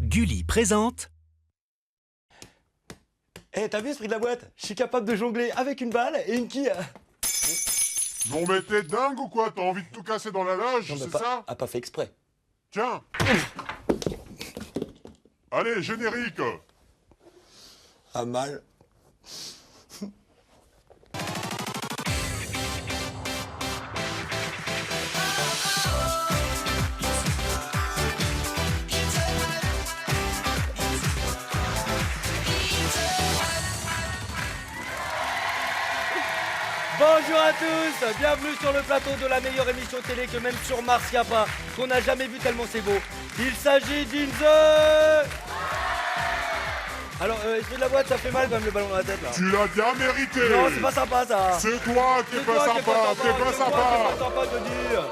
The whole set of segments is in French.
Gulli présente. Eh, t'as vu l'esprit de la boîte? Je suis capable de jongler avec une balle et une quille. Non mais t'es dingue ou quoi? T'as envie de tout casser dans la loge, Non, mais c'est pas, ça? a pas fait exprès. Tiens. Allez, générique. À mal. Bonjour à tous, bienvenue sur le plateau de la meilleure émission télé que même sur Mars y a pas, qu'on n'a jamais vu tellement c'est beau. Il s'agit d'Inze. Alors, esprit de la boîte, ça fait mal quand même le ballon dans la tête là. Tu l'as bien mérité. Non, c'est pas sympa ça. C'est toi qui es pas sympa, t'es pas sympa. C'est pas sympa de dire.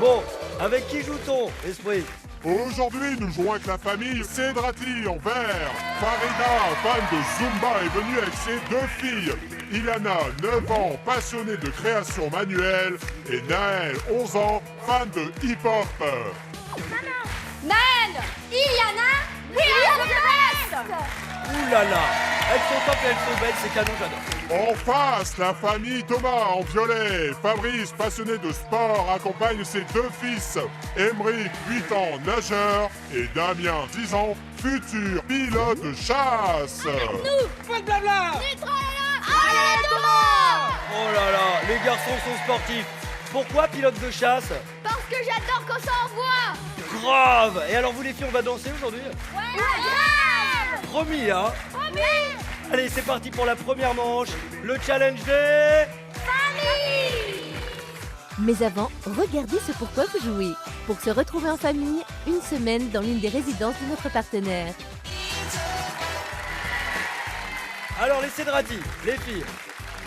Bon, avec qui joue-t-on, Esprit? Aujourd'hui, nous jouons avec la famille Cedrati en vert. Farida, fan de Zumba, est venue avec ses deux filles. Ilana, 9 ans, passionnée de création manuelle. Et Naël, 11 ans, fan de hip-hop. Naël, Iliana, we are the best. Ouh là là, elles sont top et elles sont belles, c'est canon, j'adore. En face, la famille Thomas en violet. Fabrice, passionné de sport, accompagne ses deux fils. Emeric, 8 ans, nageur. Et Damien, 10 ans, futur pilote de chasse. Pas de blabla. Allez Thomas. Oh là là, les garçons sont sportifs. Pourquoi pilote de chasse? Parce que j'adore quand ça envoie. Grave. Et alors vous les filles, on va danser aujourd'hui? Ouais, grave. Promis, hein? Promis. Allez, c'est parti pour la première manche, le challenge des... Famille. Mais avant, regardez ce pourquoi vous jouez. Pour se retrouver en famille, une semaine dans l'une des résidences de notre partenaire. Alors les Cedrati, les filles,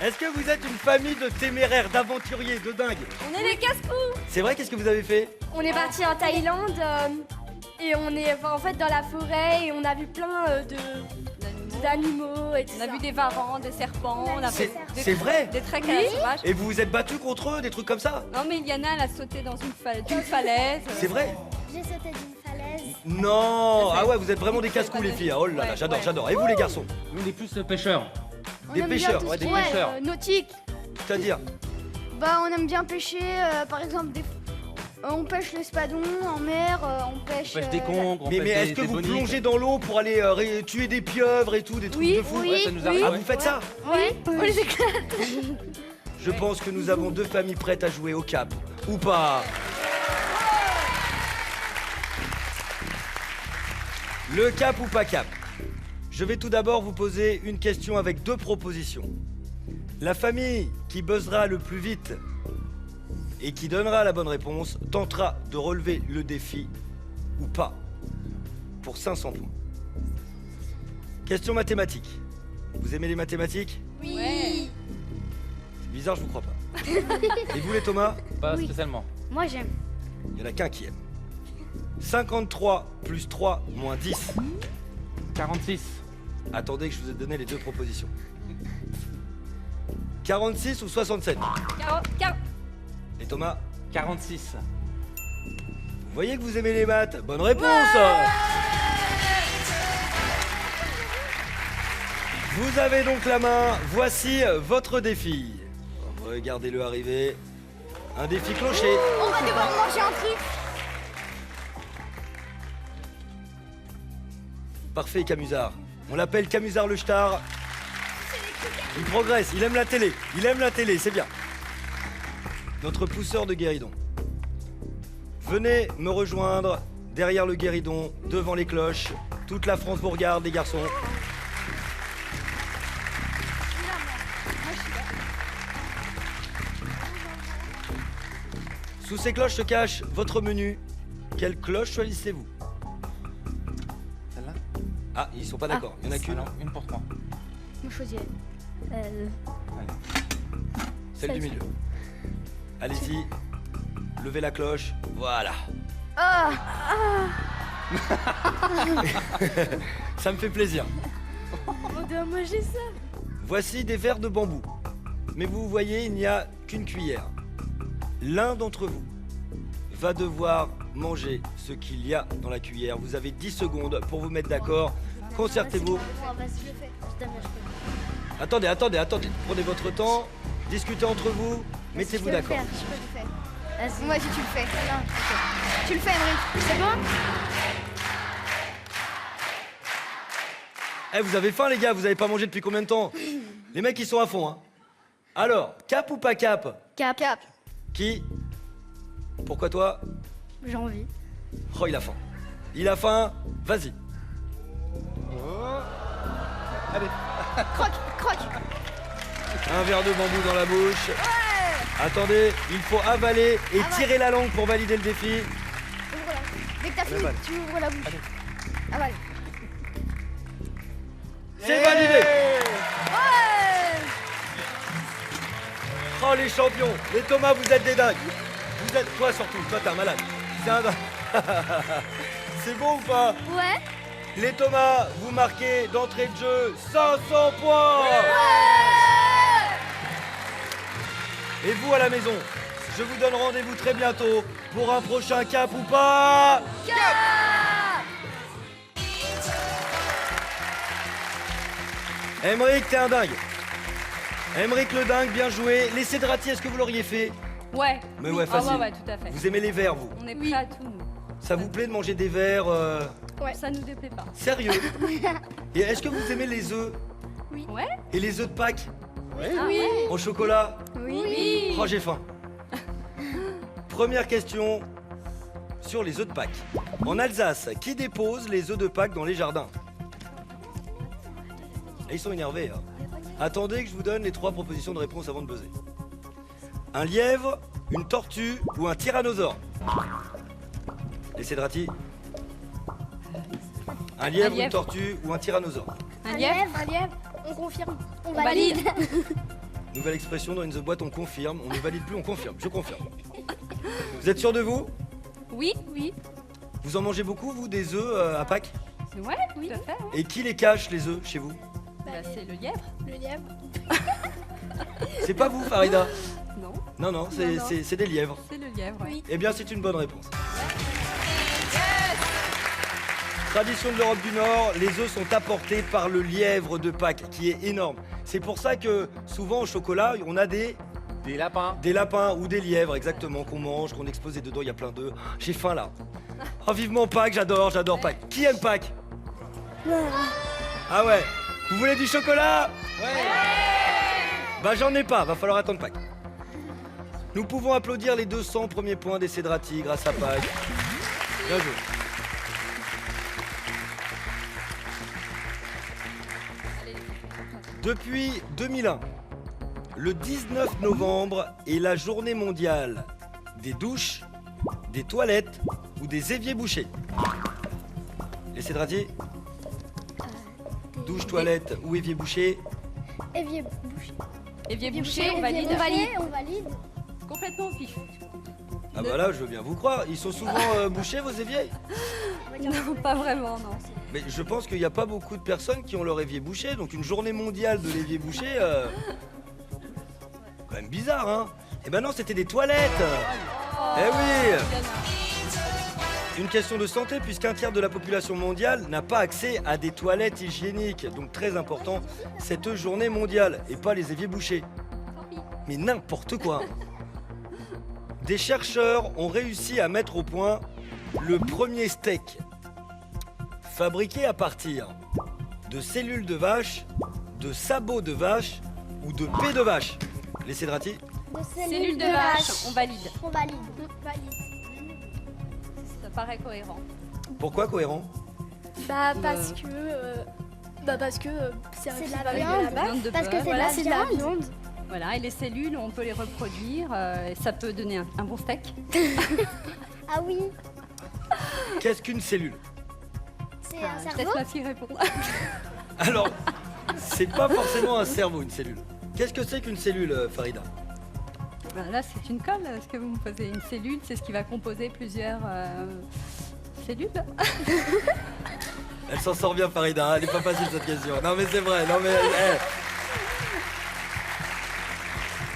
est-ce que vous êtes une famille de téméraires, d'aventuriers, de dingues? On est les casse-cou. C'est vrai, qu'est-ce que vous avez fait? On est parti en Thaïlande et on est en fait dans la forêt et on a vu plein d'animaux et tout On a ça. vu des varans, des serpents, on a fait C'est vrai? des treks à la sauvage. Et vous vous êtes battus contre eux, des trucs comme ça? Non mais Iliana elle a sauté dans d'une falaise. C'est vrai? J'ai sauté d'une falaise. Non. Ah ouais, vous êtes vraiment des casse-cou les filles, oh là là, Ouais, j'adore, ouais. j'adore. Et vous les garçons? Nous, on est plus pêcheurs. Des pêcheurs, ouais, des pêcheurs. Nautique. C'est-à-dire? Bah on aime bien pêcher, par exemple on pêche l'espadon en mer, on pêche. On pêche des conques, on Mais pêche est-ce des que vous bonites. plongez dans l'eau pour aller tuer des pieuvres et tout, des trucs Oui, de fou? oui, Ouais, ça nous arrive, Ah, ouais. vous faites ça? Oui, on les éclate. Je pense que nous avons deux familles prêtes à jouer au cap. Ou pas? Le cap ou pas cap? Je vais tout d'abord vous poser une question avec deux propositions. La famille qui buzzera le plus vite et qui donnera la bonne réponse tentera de relever le défi ou pas pour 500 points. Question mathématique. Vous aimez les mathématiques? Oui. C'est bizarre, je vous crois pas. Et vous les Thomas? Pas spécialement. Moi j'aime. Il y en a qu'un qui aime. 53 plus 3 moins 10. 46. Attendez que je vous ai donné les deux propositions. 46 ou 67? Et Thomas? 46. Vous voyez que vous aimez les maths? Bonne réponse! Vous avez donc la main. Voici votre défi. Regardez-le arriver. Un défi clocher. On va devoir manger un truc. Parfait, Camusard. On l'appelle Camusard le Star. Il progresse, il aime la télé. Il aime la télé, c'est bien. Notre pousseur de guéridon. Venez me rejoindre derrière le guéridon, devant les cloches. Toute la France vous regarde, les garçons. Sous ces cloches se cache votre menu. Quelle cloche choisissez-vous? Celle-là? Ah, ils sont pas d'accord. Il y en a qu'une. Alors, une pour 3. Moi je choisis. Celle du milieu. Allez-y. Levez la cloche. Voilà. Ah. Ça me fait plaisir. On doit manger ça. Voici des verres de bambou. Mais vous voyez, il n'y a qu'une cuillère. L'un d'entre vous va devoir manger ce qu'il y a dans la cuillère. Vous avez 10 secondes pour vous mettre d'accord. Concertez-vous. Vas-y, je le fais. Je t'aime, je peux. Attendez. Prenez votre temps. Discutez entre vous. Mettez-vous d'accord. Je peux le faire. Vas-y. Vas-y, tu le fais. Non, tu le fais, Emric. C'est bon? Eh, vous avez faim, les gars? Vous avez pas mangé depuis combien de temps? Les mecs, ils sont à fond, hein. Alors, cap ou pas cap? Cap. Qui? Pourquoi toi? J'ai envie. Oh, il a faim. Il a faim. Vas-y. Allez. Croque. Un verre de bambou dans la bouche. Attendez, il faut avaler et tirer la langue pour valider le défi. Ouvre-la. Dès que t'as fini, Avale. tu ouvres la bouche. Avale. C'est validé. Oh, les champions. Les Thomas, vous êtes des dingues. Vous êtes... Toi surtout, toi t'es un malade. C'est un... C'est bon ou pas? Ouais. Les Thomas, vous marquez d'entrée de jeu 500 points. Et vous à la maison, je vous donne rendez-vous très bientôt pour un prochain cap ou pas. Emric, t'es un dingue. Emric le dingue, bien joué. Les Cédrati, est-ce que vous l'auriez fait? Ouais. Mais ouais, Ah facile. ouais, tout à fait. Vous aimez les verres, vous? On est prêts à tout, nous. Ça vous plaît de manger des verres Ça nous déplaît pas. Sérieux? Et est-ce que vous aimez les œufs? Ouais. Et les œufs de Pâques? Ah ouais. Au chocolat? Oui. Oh, j'ai faim. Première question sur les œufs de Pâques. En Alsace, qui dépose les œufs de Pâques dans les jardins? Et ils sont énervés. Hein. Attendez que je vous donne les 3 propositions de réponse avant de buzzer. Un lièvre, une tortue ou un tyrannosaure? Les Cédrati? Un lièvre, une tortue ou un tyrannosaure? Un lièvre. Un lièvre. On confirme. On valide. Nouvelle expression dans une The Boîte, on confirme. On ne valide plus, on confirme. Je confirme. Vous êtes sûr de vous? Oui. Vous en mangez beaucoup, vous, des œufs à Pâques? Ouais, tout à fait. Ouais. Et qui les cache, les œufs, chez vous? Bah, c'est le lièvre. Le lièvre. C'est pas vous, Farida? Non, Non, c'est des lièvres. c'est le lièvre. Ouais. Eh bien, c'est une bonne réponse. Tradition de l'Europe du Nord, les œufs sont apportés par le lièvre de Pâques, qui est énorme. C'est pour ça que, souvent, au chocolat, on a des lapins ou des lièvres, exactement, qu'on mange, qu'on expose et dedans, il y a plein d'œufs. J'ai faim, là. Oh, vivement Pâques, j'adore Pâques. Qui aime Pâques? Ah ouais. Vous voulez du chocolat? Ouais. Bah, j'en ai pas, va falloir attendre Pâques. Nous pouvons applaudir les 200 premiers points des Cédrati grâce à Pâques. Bien joué. Depuis 2001, le 19 novembre est la journée mondiale des douches, des toilettes ou des éviers bouchés. Les Cédrati? Douche, toilette ou évier bouché? Évier bouché. Évier bouché, on valide. On valide. Complètement au pif. Ah bah là, je veux bien vous croire. Ils sont souvent bouchés, vos éviers? Non, pas vraiment, non. Mais je pense qu'il n'y a pas beaucoup de personnes qui ont leur évier bouché. Donc une journée mondiale de l'évier bouché, quand même bizarre, hein? Eh ben non, c'était des toilettes. Eh oui. Une question de santé, puisqu'un tiers de la population mondiale n'a pas accès à des toilettes hygiéniques. Donc très important, cette journée mondiale, et pas les éviers bouchés. Mais n'importe quoi. Des chercheurs ont réussi à mettre au point le premier steak. Fabriqué à partir de cellules de vache, de sabots de vache ou de pets de vache. Les Cédrati? Cellule de vache, on valide. On valide. Ça paraît cohérent. Pourquoi cohérent? Parce que c'est de de la la viande. viande de Parce que bœuf. c'est Voilà, de la viande. Voilà, et les cellules, on peut les reproduire. Et ça peut donner un bon steak. Ah oui. Qu'est-ce qu'une cellule? C'est Ah, un je laisse cerveau. ma fille répondre. Alors, c'est pas forcément un cerveau, une cellule. Qu'est-ce que c'est qu'une cellule, Farida? Ben là, c'est une colle, ce que vous me posez. Une cellule, c'est ce qui va composer plusieurs cellules. Elle s'en sort bien, Farida, hein, elle est pas facile cette question. Non mais c'est vrai, non mais...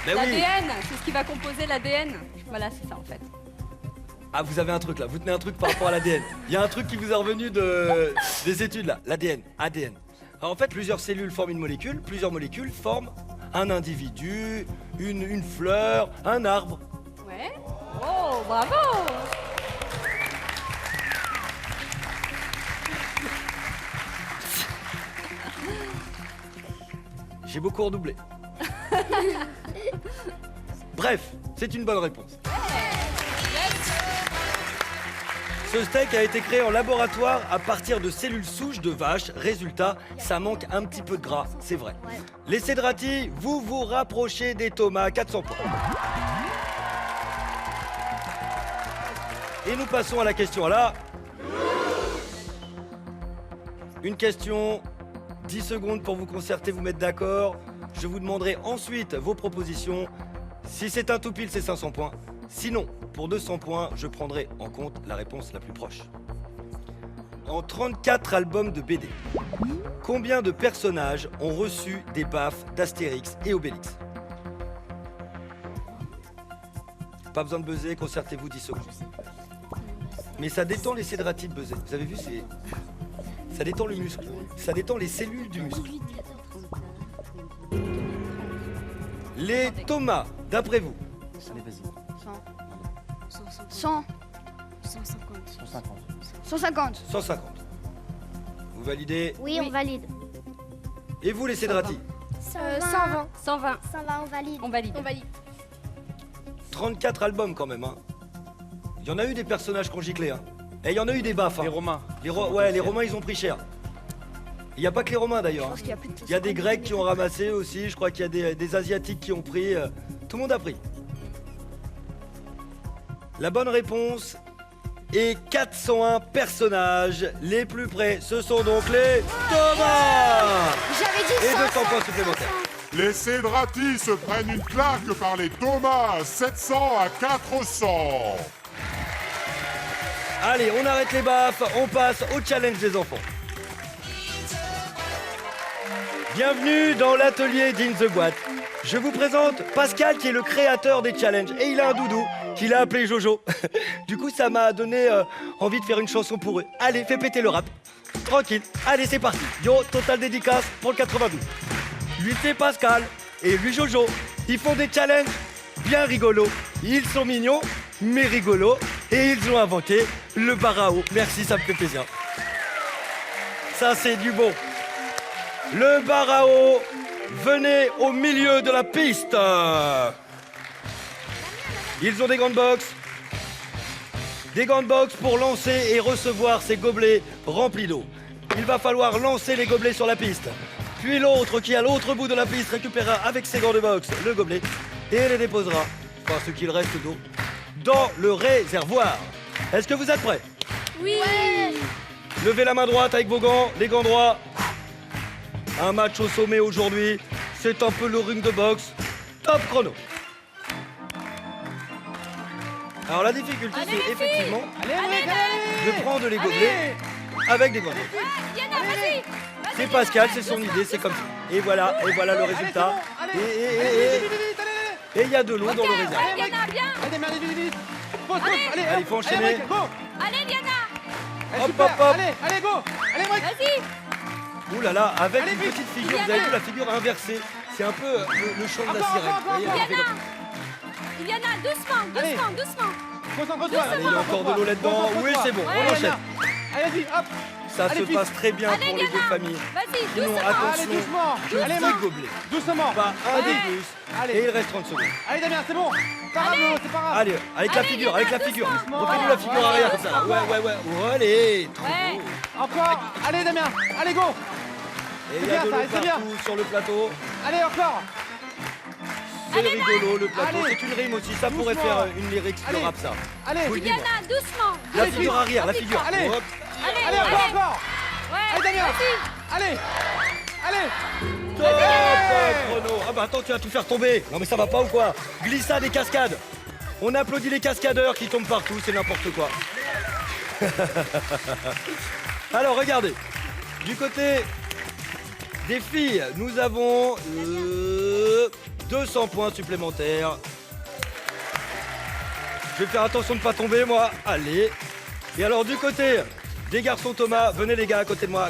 Mais oui. L'ADN, c'est ce qui va composer l'ADN. Voilà, c'est ça en fait. Ah, vous avez un truc là, vous tenez un truc par rapport à l'ADN. Il y a un truc qui vous est revenu des études là, l'ADN, ADN. Alors, en fait, plusieurs cellules forment une molécule, plusieurs molécules forment un individu, une fleur, un arbre. Ouais. Oh, bravo. J'ai beaucoup redoublé. Bref, c'est une bonne réponse. Ce steak a été créé en laboratoire à partir de cellules souches de vaches. Résultat, ça manque un petit peu de gras, c'est vrai. Les Cédrati, vous vous rapprochez des Thomas, 400 points. Et nous passons à la question là. Une question, 10 secondes pour vous concerter, vous mettre d'accord. Je vous demanderai ensuite vos propositions. Si c'est un tout pile, c'est 500 points. Sinon, pour 200 points, je prendrai en compte la réponse la plus proche. En 34 albums de BD, combien de personnages ont reçu des baffes d'Astérix et Obélix? Pas besoin de buzzer, concertez-vous 10 secondes. Mais ça détend les Cédrati de buzzer. Vous avez vu, ça détend le muscle. Ça détend les cellules du muscle. Les Thomas, d'après vous? Allez, vas-y. 100. 150. 150. 150. Vous validez? Oui, on valide. Et vous les Cédrati? 120. 120. 120, on valide. On valide. On valide. 34 albums quand même, hein. Il y en a eu des personnages qu'on giclait, hein. Et il y en a eu des baffes, hein. Les Romains. Les Romains, ils ont pris cher. Il n'y a pas que les Romains d'ailleurs, hein. Il y a des Grecs qui ont ramassé aussi, je crois qu'il y a des Asiatiques qui ont pris. Tout le monde a pris. La bonne réponse est 401 personnages. Les plus près, ce sont donc les Thomas. J'avais dit Et 100. 200 points supplémentaires. Les Cédrati se prennent une claque par les Thomas, 700 à 400. Allez, on arrête les baffes, on passe au challenge des enfants. Bienvenue dans l'atelier d'In the Boîte. Je vous présente Pascal qui est le créateur des challenges et il a un doudou qu'il a appelé Jojo. Du coup, ça m'a donné envie de faire une chanson pour eux. Allez, fais péter le rap. Tranquille. Allez, c'est parti. Yo, total dédicace pour le 92. Lui, c'est Pascal et lui, Jojo. Ils font des challenges bien rigolos. Ils sont mignons, mais rigolos. Et ils ont inventé le barao. Merci, ça me fait plaisir. Ça, c'est du bon. Le barao, venez au milieu de la piste. Ils ont des grandes box. Des grandes box pour lancer et recevoir ces gobelets remplis d'eau. Il va falloir lancer les gobelets sur la piste. Puis l'autre qui est à l'autre bout de la piste récupérera avec ses gants de boxe le gobelet et les déposera, enfin ce qu'il reste d'eau, dans le réservoir. Est-ce que vous êtes prêts? Oui. Levez la main droite avec vos gants, les gants droits. Un match au sommet aujourd'hui, c'est un peu le ring de boxe. Top chrono. Alors la difficulté, c'est effectivement de prendre les gobelets avec des gants. Yana, vas-y. C'est Pascal, c'est son idée, c'est comme ça. Et voilà le résultat. Et il y a de l'eau dans le réservoir. Allez, Yana, bien. Allez, il faut enchaîner. Allez, Yana. Hop, hop, hop. Allez, go. Allez, Mike. Vas-y. Ouh là là, avec une petite figure, vous avez vu la figure inversée. C'est un peu le chant de la sirène. Vous voyez, elle fait comme ça. Yana, doucement. Concentre-toi. Allez, il y a encore de l'eau là-dedans. Oui, c'est bon, on enchaîne. Allez, vas-y, hop. Ça Allez, se vite. passe très bien pour les deux familles. Vas-y, Sinon, doucement. Allez, attention, doucement. Allez, les Marc. gobelets. Doucement. Pas un de Ouais. plus. Allez. Et il reste 30 secondes. Allez, Damien, c'est bon. Pas grave, c'est pas grave. Allez, avec la Allez, figure, Yana, avec la figure. doucement. Refais-nous la figure Ouais, arrière comme ça. doucement. Ouais. Allez, trop Ouais. beau. Encore. Allez, Damien. Allez, go. Et il y C'est a de bien, l'eau ça, c'est bien. partout sur le plateau. Allez, encore. C'est rigolo le plateau. Allez. C'est une rime aussi. Ça pourrait Doucement. faire une lyrics de Allez. rap ça. Allez. Oui, dis-moi. Yana, doucement. La figure arrière, la figure. Allez. Hop. Allez, encore. Ouais. Allez, Damien. Vas-y. Allez. Top chrono. Ah bah attends, tu vas tout faire tomber. Non mais ça va pas ou quoi? Glissade et cascade. On applaudit les cascadeurs qui tombent partout, c'est n'importe quoi. Alors regardez, du côté des filles, nous avons 200 points supplémentaires. Je vais faire attention de ne pas tomber, moi. Allez. Et alors, du côté des garçons Thomas, venez les gars à côté de moi,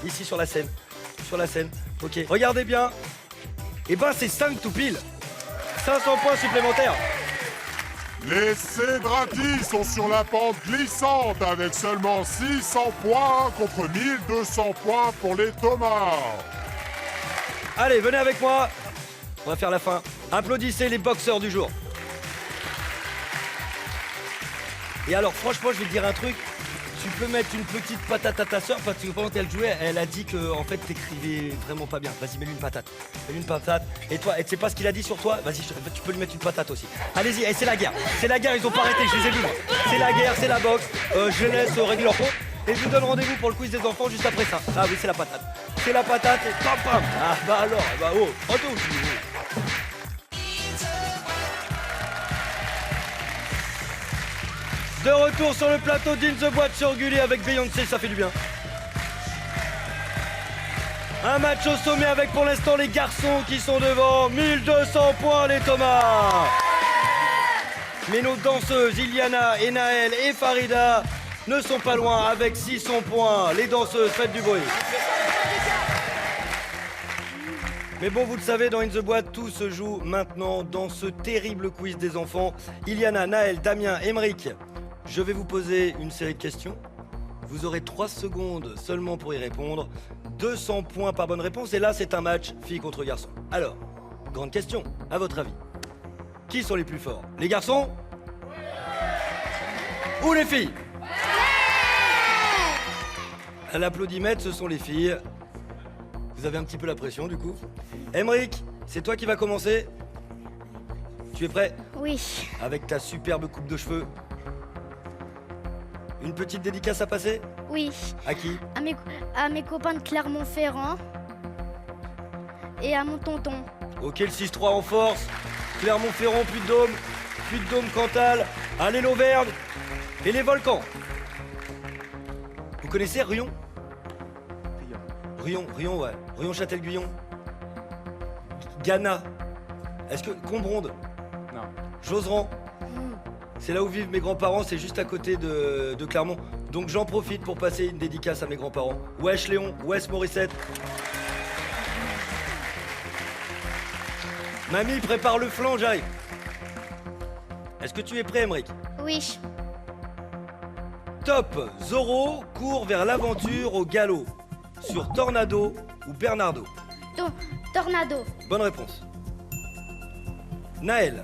ici sur la scène. Sur la scène. Ok. Regardez bien. Et ben, c'est 5 tout pile. 500 points supplémentaires. Les Cédratis sont sur la pente glissante avec seulement 600 points contre 1200 points pour les Thomas. Allez, venez avec moi. On va faire la fin. Applaudissez les boxeurs du jour. Et alors, franchement, je vais te dire un truc. Tu peux mettre une petite patate à ta soeur parce que pendant qu'elle jouait, elle a dit que en fait t'écrivais vraiment pas bien. Vas-y, mets-lui une patate. Mets-lui une patate. Et toi, et tu sais pas ce qu'il a dit sur toi? Vas-y, tu peux lui mettre une patate aussi. Allez-y, et c'est la guerre. C'est la guerre, ils ont pas arrêté, je les ai vus. C'est la guerre, c'est la boxe. Je laisse régler leur compte. Et je vous donne rendez-vous pour le quiz des enfants juste après ça. Ah oui, c'est la patate. C'est la patate et pam pam. Ah bah alors, bah oh, De retour sur le plateau d'In the Boîte sur Gulli avec Beyoncé, ça fait du bien. Un match au sommet avec pour l'instant les garçons qui sont devant. 1200 points les Thomas. Mais nos danseuses Iliana, Naël et Farida ne sont pas loin avec 600 points. Les danseuses, faites du bruit. Mais bon, vous le savez, dans In the Boîte, tout se joue maintenant dans ce terrible quiz des enfants. Iliana, Naël, Damien, Émeric, je vais vous poser une série de questions. Vous aurez 3 secondes seulement pour y répondre. 200 points par bonne réponse. Et là, c'est un match filles contre garçons. Alors, grande question, à votre avis, qui sont les plus forts? Les garçons? Ou les filles? À l'applaudimètre, ce sont les filles. Vous avez un petit peu la pression du coup. Émeric, c'est toi qui vas commencer. Tu es prêt? Oui. Avec ta superbe coupe de cheveux. Une petite dédicace à passer? Oui. À qui? À mes copains de Clermont-Ferrand. Et à mon tonton. Ok, le 6-3 en force. Clermont-Ferrand, Puy-de-Dôme, Cantal. Allez l'Auvergne. Et les volcans. Vous connaissez Rion? Rion, ouais. Rion-Châtel-Guyon. Ghana. Est-ce que... Combronde? Non. Josserand. C'est là où vivent mes grands-parents, c'est juste à côté de Clermont. Donc j'en profite pour passer une dédicace à mes grands-parents. Wesh Léon, wesh Morissette. Mamie, prépare le flan, j'arrive. Est-ce que tu es prêt, Émeric? Oui. Top. Zorro court vers l'aventure au galop. Sur Tornado ou Bernardo? Tornado. Bonne réponse. Naël,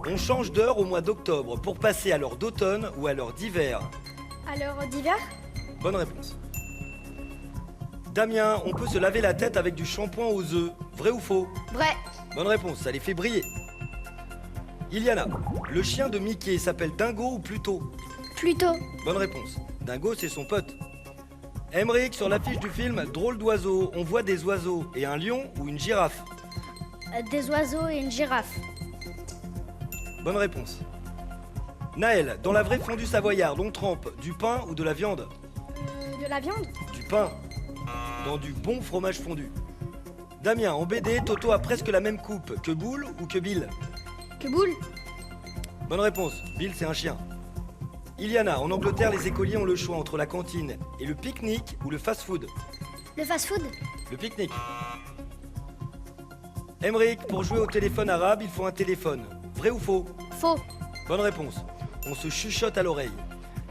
on change d'heure au mois d'octobre pour passer à l'heure d'automne ou à l'heure d'hiver? À l'heure d'hiver? Bonne réponse. Damien, on peut se laver la tête avec du shampoing aux œufs. Vrai ou faux? Vrai. Bonne réponse, ça les fait briller. Iliana, le chien de Mickey s'appelle Dingo ou Pluto? Pluto. Bonne réponse. Dingo, c'est son pote. Émeric, sur l'affiche du film Drôle d'oiseau, on voit des oiseaux et un lion ou une girafe? Des oiseaux et une girafe. Bonne réponse. Naël, dans la vraie fondue savoyarde, on trempe du pain ou de la viande? De la viande? Du pain. Dans du bon fromage fondu. Damien, en BD, Toto a presque la même coupe que Boule ou que Bill? Que boule? Bonne réponse. Bill, c'est un chien. Iliana, en Angleterre, les écoliers ont le choix entre la cantine et le pique-nique ou le fast-food? Le fast-food? Le pique-nique. Émeric, pour jouer au téléphone arabe, il faut un téléphone. Vrai ou faux? Faux. Bonne réponse. On se chuchote à l'oreille.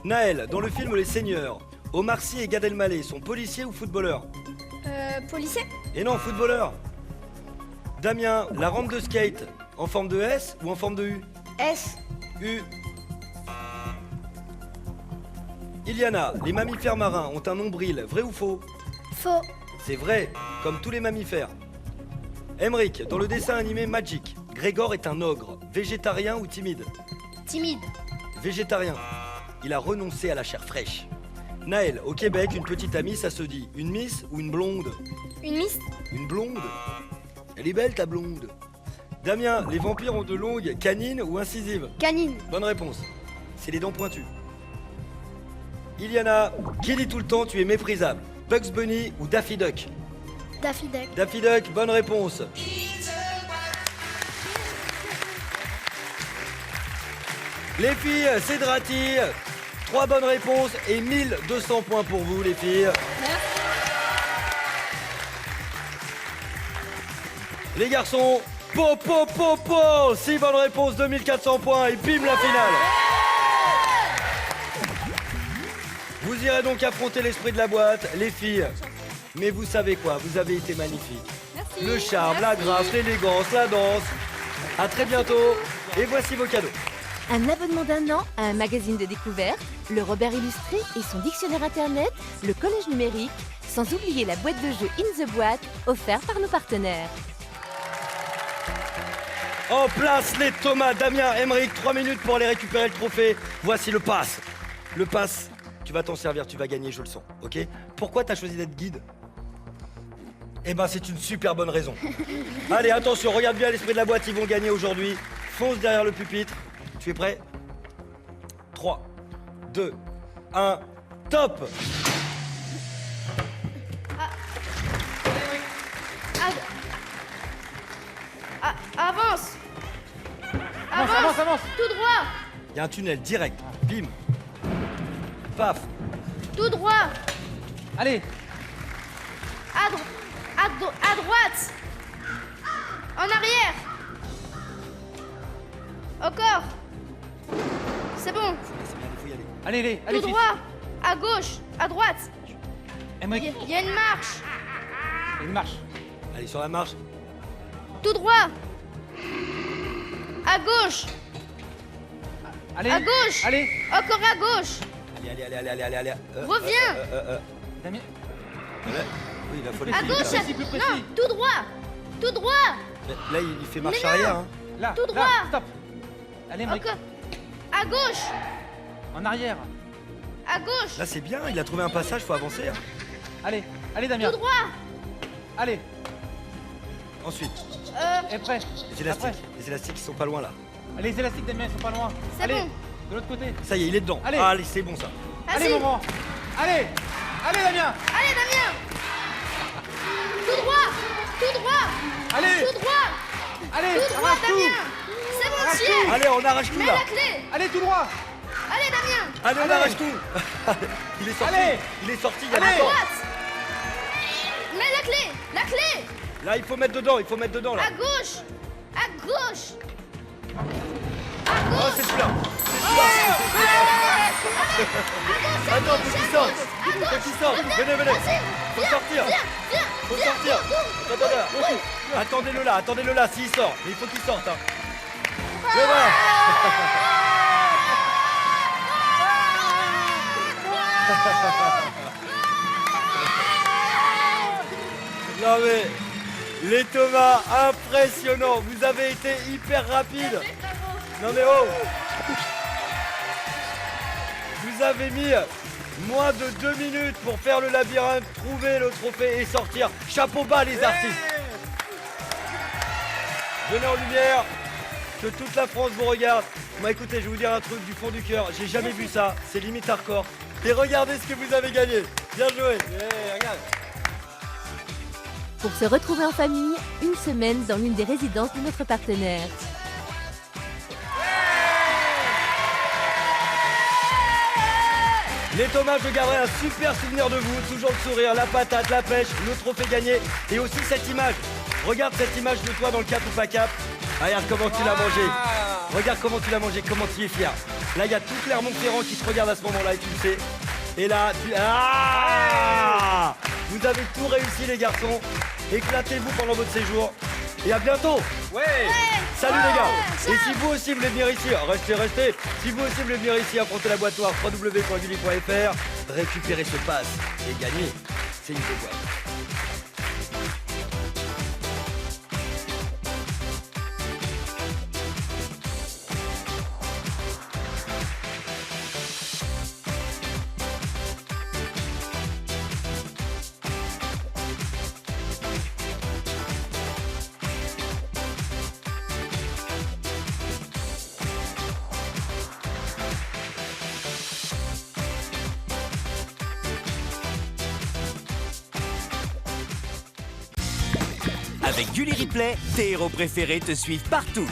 Naël, dans le film Les Seigneurs, Omar Sy et Gad Elmaleh sont policiers ou footballeurs? Policier? Et non, footballeurs. Damien, la rampe de skate, en forme de S ou en forme de U? S. U. Iliana, les mammifères marins ont un nombril, vrai ou faux? Faux. C'est vrai, comme tous les mammifères. Émeric, dans le dessin animé Magic, Grégor est un ogre, végétarien ou timide? Timide. Végétarien. Il a renoncé à la chair fraîche. Naël, au Québec, une petite amie, ça se dit une miss ou une blonde? Une miss? Une blonde? Elle est belle ta blonde. Damien, les vampires ont de longues canines ou incisives? Canine. Bonne réponse. C'est les dents pointues. Iliana, qui dit tout le temps tu es méprisable? Bugs Bunny ou Daffy Duck? Daffy Duck. Daffy Duck, bonne réponse. Les filles, c'est Drati. 3 bonnes réponses et 1200 points pour vous, les filles. Les garçons, po. 6 bonnes réponses, 2400 points et bim, la finale. Vous irez donc affronter l'esprit de la boîte, les filles. Mais vous savez quoi, vous avez été magnifiques. Merci. Le charme, la grâce, l'élégance, la danse. À très bientôt. Et voici vos cadeaux. Un abonnement d'1 an à un magazine de découverte, le Robert Illustré et son dictionnaire internet, le collège numérique, sans oublier la boîte de jeux In the Boîte, offerte par nos partenaires. En place les Thomas, Damien, Emeric, 3 minutes pour aller récupérer le trophée. Voici le pass. Le pass, tu vas t'en servir, tu vas gagner, je le sens, ok? Pourquoi t'as choisi d'être guide? Eh ben c'est une super bonne raison. Allez, attention, regarde bien l'esprit de la boîte, ils vont gagner aujourd'hui. Fonce derrière le pupitre. Tu es prêt? 3, 2, 1, top! Avance. Avance. Tout droit. Il y a un tunnel direct. Bim. Paf. Tout droit. Allez. À droite. En arrière. Encore. C'est bon. C'est bien, il faut y aller. Allez, Tout fils. droit. À gauche. À droite. Emeric, Il y a une marche. il y a une marche. Allez, sur la marche. Tout droit. À gauche. Allez. À gauche. Allez. Encore à gauche. Allez. Reviens. Damien. Oui, il faut les À filles. gauche. Plus précis. Non, tout droit. Tout droit. Là, il fait marche Mais non. arrière. Hein. Là. Tout droit. Là, stop. Allez, Emeric. Encore. À gauche. En arrière. À gauche. Là, c'est bien, il a trouvé un passage, faut avancer. Hein. Allez, Damien. Tout droit. Allez. Ensuite, Et prêt. les élastiques. Les élastiques, ils sont pas loin là. Allez, les élastiques, Damien, ils sont pas loin. C'est Allez. bon. De l'autre côté. Ça y est, il est dedans. Allez. Allez, c'est bon ça. Allez, Vas-y. mon grand. Allez. Allez, Damien. Allez, Damien. Tout droit. Tout droit. Allez. Tout droit. Allez. Tout droit, arrache tout. Damien. C'est bon, Arrache tiens. tout. Allez, on arrache tout Mets là. la clé. Allez, tout droit. Allez, Damien. Allez, on Allez. arrache tout. Il est sorti. Allez. Il est sorti, il y a Allez. À longtemps. droite. Mets la clé. La clé. Là, il faut mettre dedans là. À gauche. À gauche. Oh, c'est celui-là. Attends, faut qu'il sorte. Faut qu'il sorte. Venez. Faut sortir. Faut sortir. Attends. Attendez-le là, s'il sort. Mais il faut qu'il sorte. Hein. Mais voilà. Non mais, les Thomas, impressionnant. Vous avez été hyper rapide. Non mais oh. Vous avez mis moins de 2 minutes pour faire le labyrinthe, trouver le trophée et sortir. Chapeau bas les artistes. Venez en lumière, que toute la France vous regarde. Bon écoutez, je vais vous dire un truc du fond du cœur. J'ai jamais vu ça, c'est limite hardcore. Et regardez ce que vous avez gagné. Bien joué. Regarde. Pour se retrouver en famille, une semaine dans l'une des résidences de notre partenaire. Les Thomas, je garderai un super souvenir de vous. Toujours le sourire, la patate, la pêche, le trophée gagné. Et aussi cette image. Regarde cette image de toi dans le cap ou pas cap. Regarde comment tu l'as mangé. Regarde comment tu l'as mangé, comment tu es fier. Là, il y a tout Clermont-Ferrand qui te regarde à ce moment-là et tu le sais. Et là, vous avez tout réussi les garçons. Éclatez-vous pendant votre séjour. Et à bientôt. Salut les gars. Et si vous aussi voulez venir ici, restez. Si vous aussi voulez venir ici affronter la boîte noire, www.gulli.fr, récupérer ce pass et gagner. C'est une boîte. Avec Gulli Replay, tes héros préférés te suivent partout.